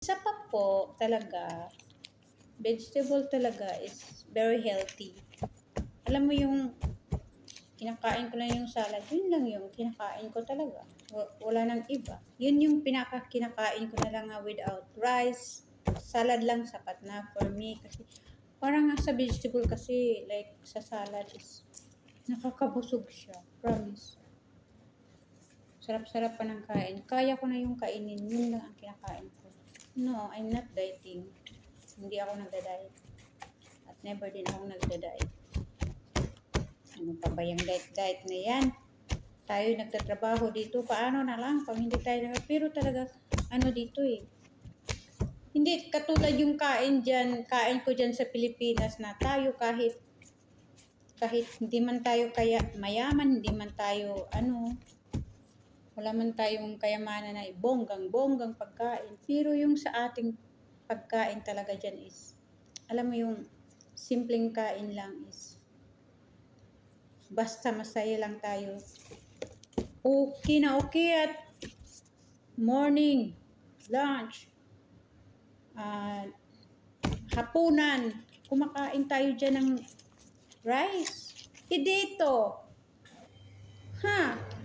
Isa pa po talaga, vegetable talaga is very healthy. Alam mo yung kinakain ko lang yung salad, yun lang yung kinakain ko talaga. Wala nang iba. Yun yung kinakain ko na lang without rice. Salad lang sapat na for me. Kasi parang sa vegetable kasi, like sa salad is nakakabusog siya. Promise. Sarap-sarap pa ng kain. Kaya ko na yung kainin. Yun lang ang kinakain ko. No, I'm not dieting. Hindi ako nagda-diet. At never din ako nagda-diet. Ano pa ba yung diet na yan? Tayo nagtatrabaho dito. Paano na lang pag hindi tayo pero talaga, ano dito eh. Hindi katulad yung kain ko dyan sa Pilipinas na tayo kahit hindi man tayo kaya mayaman, hindi man tayo wala man tayong kayamanan na bonggang pagkain. Pero yung sa ating pagkain talaga dyan is, alam mo yung simpleng kain lang is, basta masaya lang tayo. Okay na okay at morning, lunch, hapunan, kumakain tayo dyan ng rice. Dito,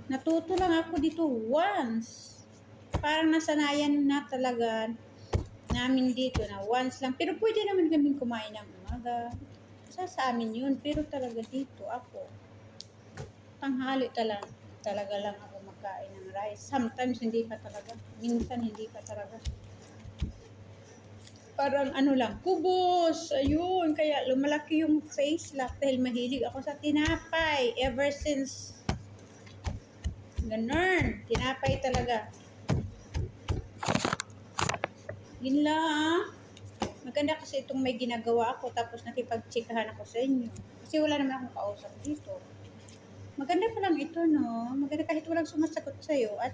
natuto lang ako dito once. Parang nasanayan na talaga namin dito na once lang. Pero pwede naman kaming kumain ng umaga. Sa amin yun. Pero talaga dito ako, tanghali talaga lang ako magkain ng rice. Sometimes hindi pa talaga. Minsan hindi pa talaga. Parang lang, kubos. Ayun, kaya lumalaki yung face lock dahil mahilig ako sa tinapay. Ever since, ganun, tinapay talaga. Yun lang. Maganda kasi itong may ginagawa ako tapos nakipag-chikahan ako sa inyo. Kasi wala naman akong kausap dito. Maganda pa lang ito, no? Maganda kahit walang sumasagot sa'yo at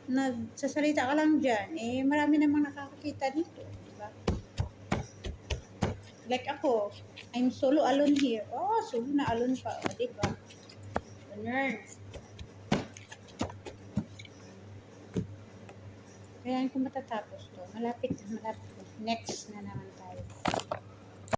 nagsasalita ka lang dyan. Marami namang nakakakita dito. Diba? Like ako, I'm solo alone here. Oh, solo na alone pa. O, diba? Ganun. Kaya ko matatapos to. Malapit. Next na naman tayo.